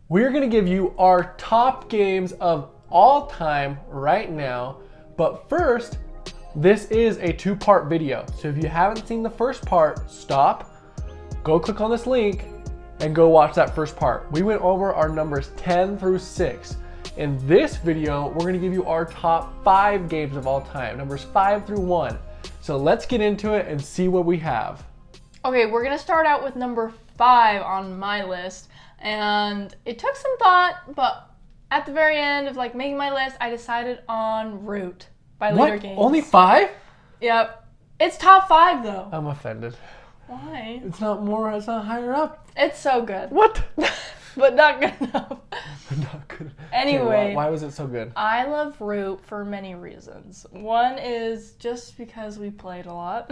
We're going to give you our top games of all time right now. But first, this is a two-part video. So if you haven't seen the first part, stop, go click on this link, and go watch that first part. We went over our numbers 10 through 6. In this video, we're gonna give you our top 5 games of all time, numbers 5 through 1. So let's get into it and see what we have. Okay, we're gonna start out with number 5 on my list. And it took some thought, but at the very end of making my list, I decided on Root by Leader Games. Only 5? Yep. It's top 5 though. I'm offended. Why? It's not higher up. It's so good. What? But not good enough. Not good. Anyway. Okay, why was it so good? I love Root for many reasons. One is just because we played a lot.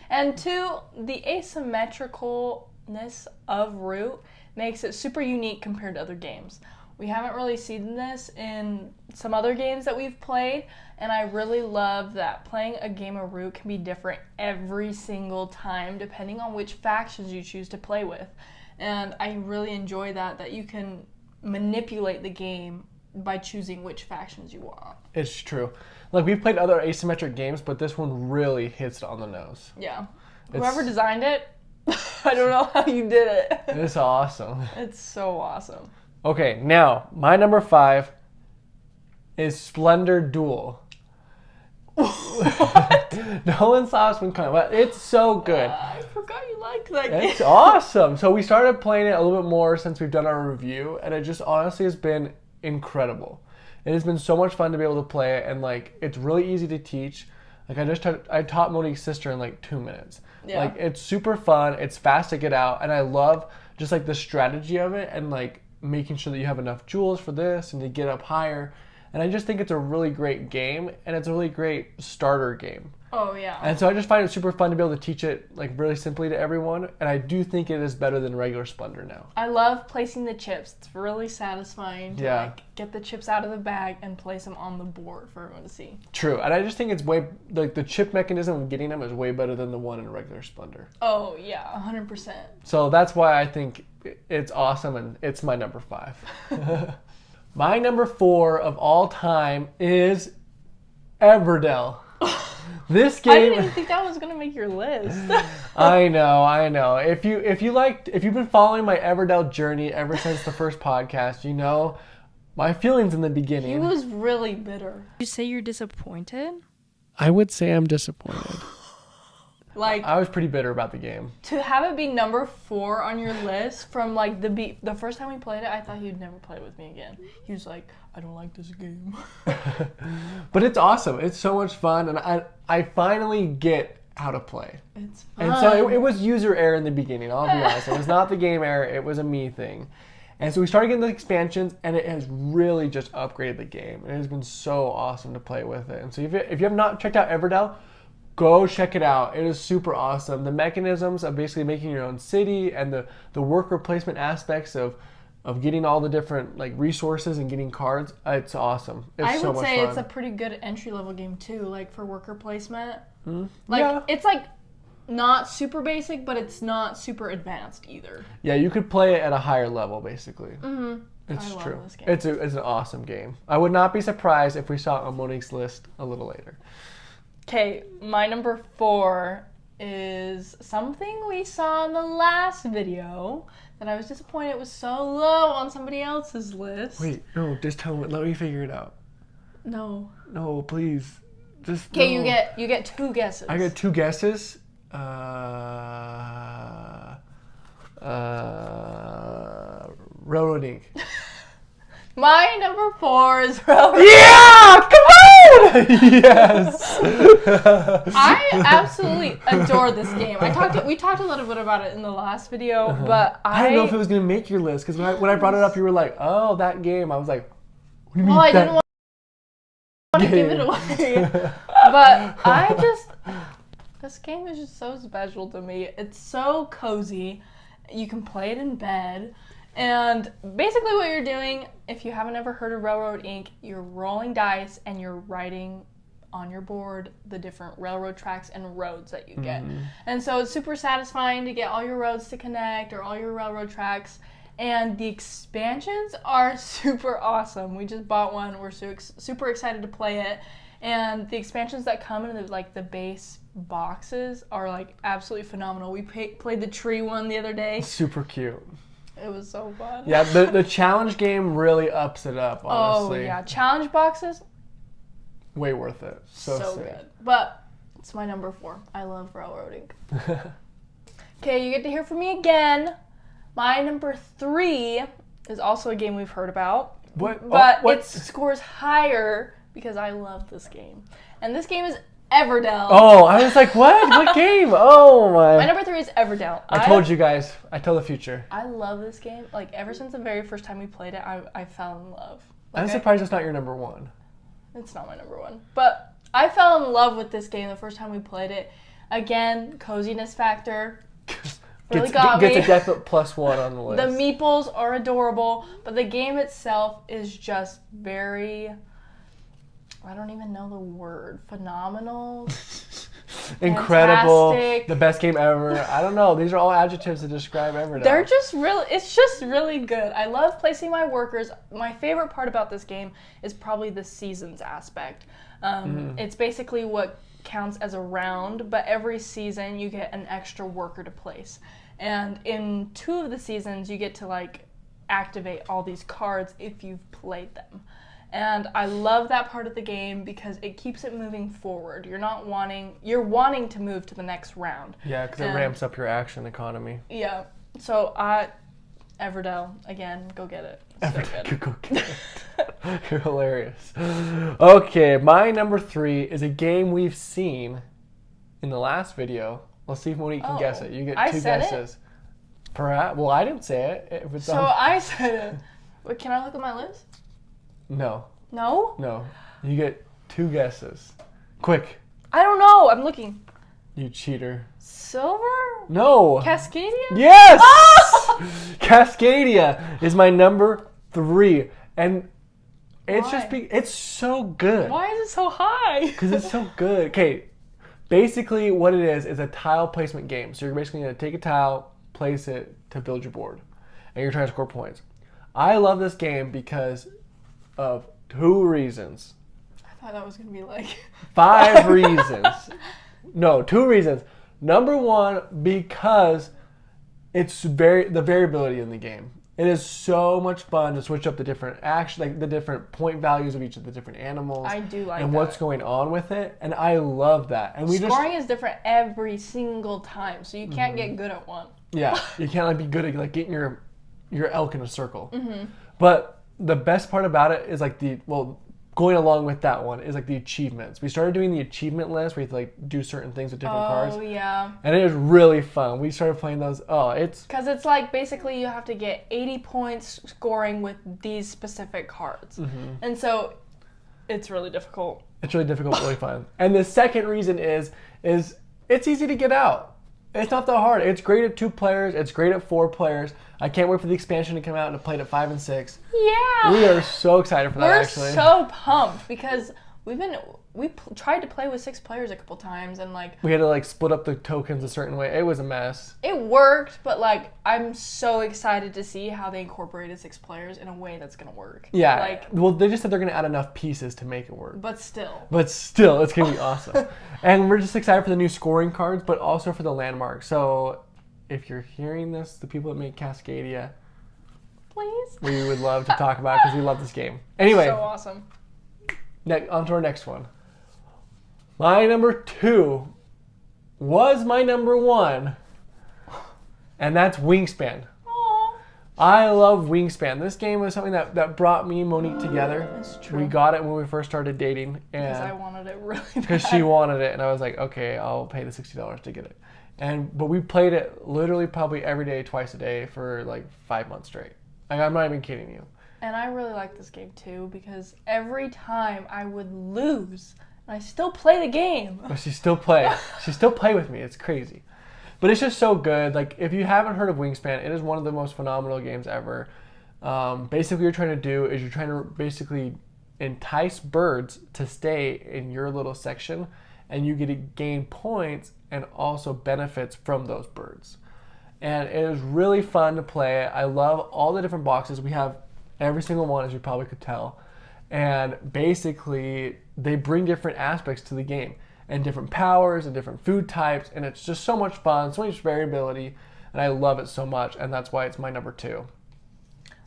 And 2, the asymmetricalness of Root makes it super unique compared to other games. We haven't really seen this in some other games that we've played, and I really love that playing a game of Root can be different every single time depending on which factions you choose to play with. And I really enjoy that you can manipulate the game by choosing which factions you want. It's true. We've played other asymmetric games, but this one really hits it on the nose. Yeah. Whoever designed it, I don't know how you did it. It's awesome. It's so awesome. Okay, now, my number 5 is Splendor Duel. What? No one saw us when coming, but it's so good. I forgot you liked that game. It's awesome. So we started playing it a little bit more since we've done our review, and it just honestly has been incredible. It has been so much fun to be able to play it, and it's really easy to teach. I taught Monique's sister in 2 minutes. Yeah. It's super fun. It's fast to get out, and I love just the strategy of it, and making sure that you have enough jewels for this and to get up higher. And I just think it's a really great game, and it's a really great starter game. Oh, yeah. And so I just find it super fun to be able to teach it really simply to everyone, and I do think it is better than regular Splendor now. I love placing the chips. It's really satisfying to get the chips out of the bag and place them on the board for everyone to see. True, and I just think it's way, the chip mechanism of getting them is way better than the one in regular Splendor. Oh, yeah, 100%. So that's why I think it's awesome, and it's my number 5. My number 4 of all time is Everdell. This game. I didn't even think that was gonna make your list. I know. If you've been following my Everdell journey ever since the first podcast, you know my feelings in the beginning. He was really bitter. You say you're disappointed? I would say I'm disappointed. I was pretty bitter about the game. To have it be number 4 on your list from the first time we played it, I thought he'd never play with me again. He was like, I don't like this game. But it's awesome. It's so much fun, and I finally get how to play. It's fun. And so it was user error in the beginning, I'll be honest. It was not the game error, it was a me thing. And so we started getting the expansions, and it has really just upgraded the game. It has been so awesome to play with it. And so if you have not checked out Everdell, go check it out. It is super awesome. The mechanisms of basically making your own city and the worker placement aspects of getting all the different resources and getting cards, it's awesome. It's so much fun. I would say it's a pretty good entry-level game too, for worker placement. Yeah. It's not super basic, but it's not super advanced either. Yeah, you could play it at a higher level basically. Mm-hmm. It's I true. love this game. It's an awesome game. I would not be surprised if we saw it on Monique's list a little later. Okay, my number 4 is something we saw in the last video that I was disappointed it was so low on somebody else's list. Wait, no, just tell me. Let me figure it out. No. No, please. Just okay, no. you get 2 guesses. I get 2 guesses. Railroad Inc. My number 4 is Railroad. Yeah! Come on! Yes! I absolutely adore this game. We talked a little bit about it in the last video, but I don't know if it was going to make your list, because when I brought it up, you were like, oh, that game. I was like, what do you mean I didn't want to give it away. But this game is just so special to me. It's so cozy. You can play it in bed. And basically what you're doing, if you haven't ever heard of Railroad Inc., you're rolling dice and you're writing on your board the different railroad tracks and roads that you get. And so it's super satisfying to get all your roads to connect or all your railroad tracks. And the expansions are super awesome. We just bought one. We're super excited to play it. And the expansions that come in the base boxes are like absolutely phenomenal. We played the tree one the other day. Super cute. It was so fun. Yeah, the challenge game really ups it up, honestly. Oh yeah, challenge boxes. Way worth it. So good. But it's my number 4. I love railroading. Okay, you get to hear from me again. My number 3 is also a game we've heard about. But it scores higher because I love this game. And this game is Everdell. Oh, I was like, what? What game? Oh my. My number 3 is Everdell. I told you guys. I tell the future. I love this game. Like, ever since the very first time we played it, I fell in love. I'm surprised it's not your number 1. It's not my number 1. But I fell in love with this game the first time we played it. Again, coziness factor. Really got me. Gets a definite +1 on the list. The meeples are adorable, but the game itself is just very... I don't even know the word. Phenomenal. Incredible. Fantastic. The best game ever. I don't know. These are all adjectives to describe Everdell. They're just really, it's just really good. I love placing my workers. My favorite part about this game is probably the seasons aspect. It's basically what counts as a round, but every season you get an extra worker to place. And in 2 of the seasons, you get to like activate all these cards if you've played them. And I love that part of the game because it keeps it moving forward. You're wanting to move to the next round. Yeah, because it ramps up your action economy. Yeah. So Everdell, again, go get it. Everdell, go get it. You're hilarious. Okay, my number 3 is a game we've seen in the last video. Let's see if Monique can guess it. You get 2 guesses. It? Perhaps. Well, I didn't say it. I said it. Wait, can I look at my list? No. No? No. You get 2 guesses. Quick. I don't know. I'm looking. You cheater. Silver? No. Cascadia? Yes! Ah! Cascadia is my number 3. And it's it's so good. Why is it so high? Because it's so good. Okay. Basically what it is a tile placement game. So you're basically going to take a tile, place it to build your board. And you're trying to score points. I love this game because of 2 reasons. I thought that was going to be like... 5 reasons. No, 2 reasons. Number 1, because it's the variability in the game. It is so much fun to switch up the different the different point values of each of the different animals. I do like that. And what's going on with it. And I love that. And scoring is different every single time, so you can't get good at one. Yeah, you can't be good at getting your elk in a circle. But the best part about it is going along with that one is the achievements. We started doing the achievement list where you have to do certain things with different cards. Oh yeah. And it was really fun. We started playing those. Because it's basically you have to get 80 points scoring with these specific cards. And so it's really difficult. It's really difficult, really fun. And the second reason is it's easy to get out. It's not that hard. It's great at 2 players. It's great at 4 players. I can't wait for the expansion to come out and to play it at 5 and 6. Yeah. We are so excited for that, actually. We're so pumped because we tried to play with 6 players a couple times and we had to split up the tokens a certain way. It was a mess. It worked, but I'm so excited to see how they incorporated 6 players in a way that's gonna work. Yeah. Well, they just said they're gonna add enough pieces to make it work. But still, it's gonna be awesome. And we're just excited for the new scoring cards, but also for the landmarks. So if you're hearing this, the people that make Cascadia, please, we would love to talk about it because we love this game. Anyway, so awesome. On to our next one. My number 2 was my number 1, and that's Wingspan. Aww. I love Wingspan. This game was something that brought me and Monique together. That's true. We got it when we first started dating. Because I wanted it really bad. Because she wanted it, and I was like, okay, I'll pay the $60 to get it. But we played it literally probably every day, twice a day for 5 months straight. I'm not even kidding you. And I really like this game too because every time I would lose, I still play the game. But she still play. She still play with me. It's crazy. But it's just so good. If you haven't heard of Wingspan, it is one of the most phenomenal games ever. Basically, what you're trying to do is you're trying to basically entice birds to stay in your little section, and you get to gain points and also benefits from those birds. And it is really fun to play. I love all the different boxes. We have every single one, as you probably could tell. And basically, they bring different aspects to the game and different powers and different food types. And it's just so much fun, so much variability. And I love it so much. And that's why it's my number 2.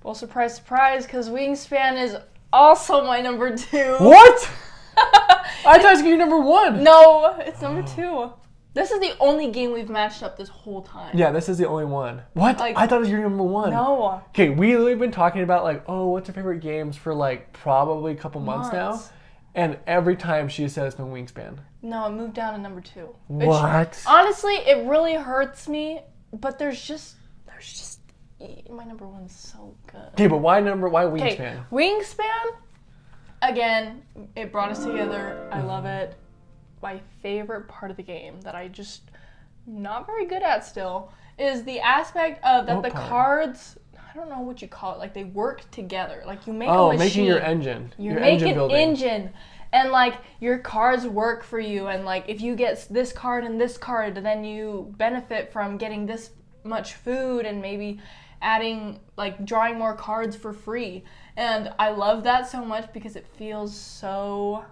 Well, surprise, surprise, because Wingspan is also my number 2. What? I thought it was your number 1. No, it's number 2. This is the only game we've matched up this whole time. Yeah, this is the only one. What? Like, I thought it was your number 1. No. Okay, we've been talking about like, oh, what's your favorite games for like probably a couple months now. And every time she said it's been Wingspan. No, it moved down to number 2. What? Honestly, it really hurts me, but there's just my number 1's so good. Okay, but why Wingspan? Okay, Wingspan, again, it brought us together. I love it. My favorite part of the game that I just not very good at still is the aspect of that the cards, I don't know what you call it, like they work together. Like you make a machine. Making your engine. You your make engine an building. engine. And like your cards work for you, and like if you get this card and this card, then you benefit from getting this much food and maybe adding, like drawing more cards for free. And I love that so much because it feels so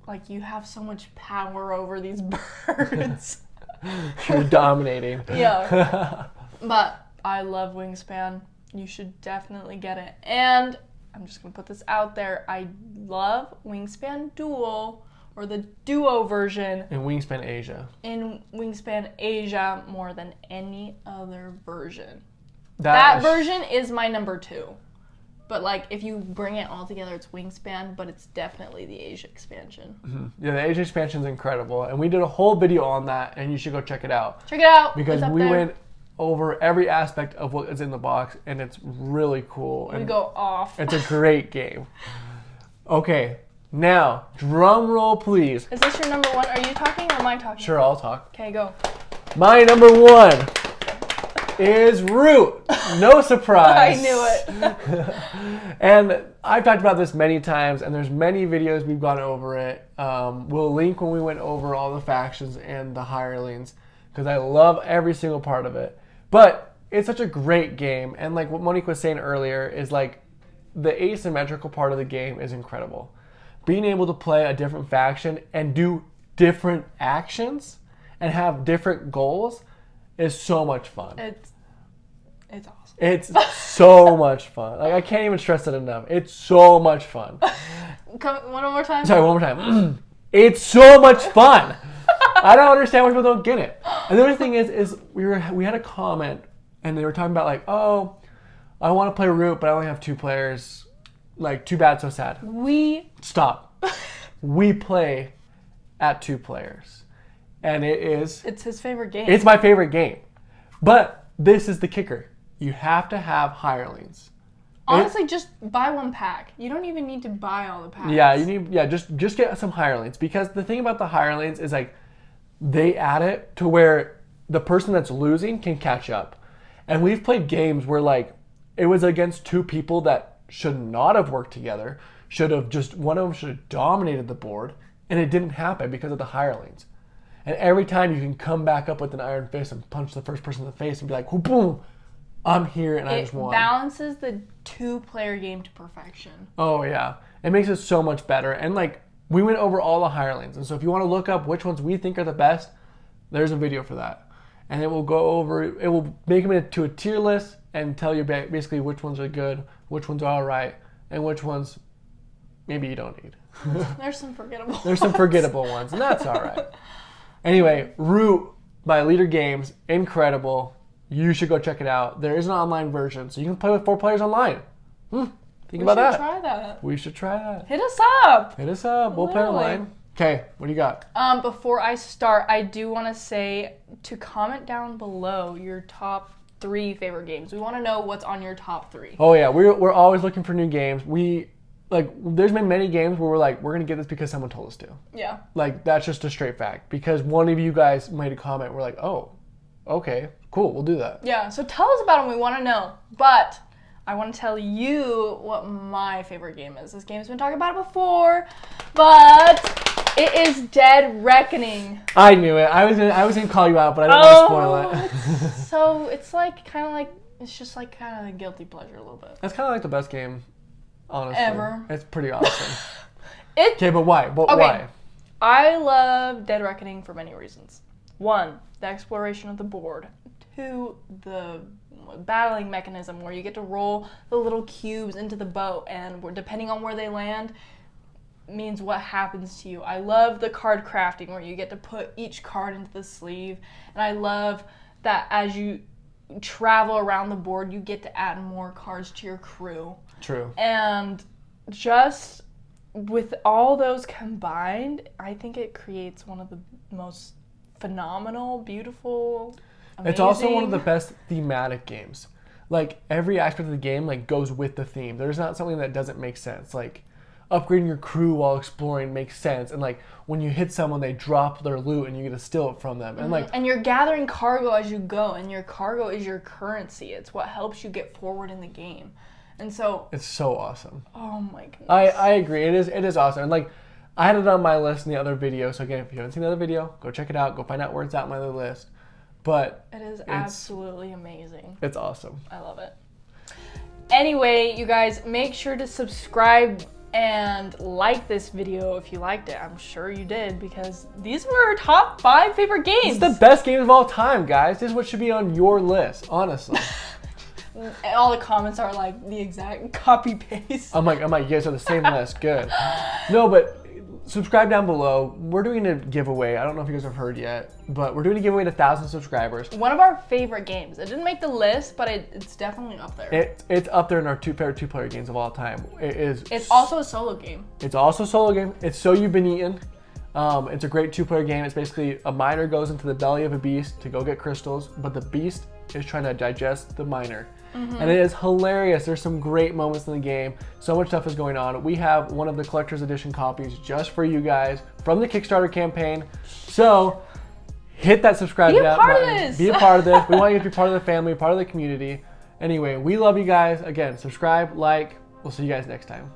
like you have so much power over these birds. You're dominating. Yeah. But I love Wingspan. You should definitely get it. And I'm just going to put this out there. I love Wingspan Duel, or the Duo version. In Wingspan Asia. In Wingspan Asia more than any other version. That version is my number 2. But like if you bring it all together, it's Wingspan, but it's definitely the Asia expansion. Mm-hmm. Yeah, the Asia expansion is incredible. And we did a whole video on that, and you should go check it out. Check it out. Because we went over every aspect of what is in the box, and it's really cool. We go off. It's a great game. Okay, now, drum roll, please. Is this your number 1? Are you talking or am I talking? Sure, I'll talk. Okay, go. My number 1 is Root. No surprise. I knew it. And I've talked about this many times, and there's many videos we've gone over it. We'll link when we went over all the factions and the hirelings, because I love every single part of it. But it's such a great game, and like what Monique was saying earlier is like the asymmetrical part of the game is incredible. Being able to play a different faction and do different actions and have different goals is so much fun. It's awesome. It's so much fun. Like I can't even stress it enough. It's so much fun. One more time. Sorry, one more time. It's so much fun. I don't understand why people don't get it. And the other thing is we had a comment, and they were talking about like, oh, I want to play Root, but I only have 2 players. Like, too bad, so sad. Stop. We play at 2 players, and it's his favorite game. It's my favorite game, but this is the kicker: you have to have hirelings. Honestly, just buy 1 pack. You don't even need to buy all the packs. Yeah, just get some hirelings, because the thing about the hirelings is like they add it to where the person that's losing can catch up. And we've played games where like it was against 2 people that should not have worked together. One of them should have dominated the board, and it didn't happen because of the hirelings. And every time you can come back up with an iron fist and punch the first person in the face and be like, boom, I'm here and I just won. It balances the 2-player game to perfection. Oh yeah, it makes it so much better. And like we went over all the hirelings, and so if you want to look up which ones we think are the best, there's a video for that. And it will make them into a tier list and tell you basically which ones are good, which ones are all right, and which ones maybe you don't need. There's some forgettable There's some forgettable ones, and that's all right. Anyway, Root by Leader Games, incredible. You should go check it out. There is an online version, so you can play with 4 players online. Think about that. We should try that. We should try that. Hit us up. We'll play online. Okay, what do you got? Before I start, I do want to say to comment down below your top 3 favorite games. We want to know what's on your top 3. Oh yeah, we're always looking for new games. There's been many games where we're like, we're gonna get this because someone told us to. Yeah. Like that's just a straight fact. Because one of you guys made a comment, we're like, oh, okay, cool, we'll do that. Yeah. So tell us about them. We want to know. But I want to tell you what my favorite game is. This game's been talking about it before, but It is Dead Reckoning. I knew it. I was gonna call you out, but I didn't want to spoil it. So it's like kind of like it's just like kind of a guilty pleasure a little bit. It's kind of like the best game, honestly. Ever. It's pretty awesome. It. Okay, but why? Why? I love Dead Reckoning for many reasons. 1, the exploration of the board. 2, the battling mechanism where you get to roll the little cubes into the boat, and depending on where they land means what happens to you. I love the card crafting where you get to put each card into the sleeve, and I love that as you travel around the board you get to add more cards to your crew. True. And just with all those combined, I think it creates one of the most phenomenal, beautiful, amazing. It's also one of the best thematic games. Like, every aspect of the game like goes with the theme. There's not something that doesn't make sense. Like, upgrading your crew while exploring makes sense. And like, when you hit someone, they drop their loot and you get to steal it from them. And like, and you're gathering cargo as you go, and your cargo is your currency. It's what helps you get forward in the game. And so it's so awesome. Oh my goodness. I agree. It is awesome. And like, I had it on my list in the other video. So again, if you haven't seen the other video, go check it out. Go find out where it's at on my other list. But it is absolutely amazing. It's awesome. I love it. Anyway, you guys, make sure to subscribe and like this video if you liked it. I'm sure you did, because these were our top 5 favorite games. It's the best games of all time, guys. This is what should be on your list, honestly. All the comments are like the exact copy paste. I'm like, you guys are the same list. Good. No, but subscribe down below. We're doing a giveaway. I don't know if you guys have heard yet, but we're doing a giveaway to 1,000 subscribers. One of our favorite games. It didn't make the list, but it's definitely up there. It's up there in our favorite two-player games of all time. It's also a solo game. It's also a solo game. It's So You've Been Eaten. It's a great two-player game. It's basically a miner goes into the belly of a beast to go get crystals, but the beast is trying to digest the miner. And it is hilarious. There's some great moments in the game. So much stuff is going on. We have one of the collector's edition copies just for you guys from the Kickstarter campaign. So hit that subscribe button. Be a part of this. Be a part of this. We want you to be part of the family, part of the community. Anyway, we love you guys. Again, subscribe, like. We'll see you guys next time.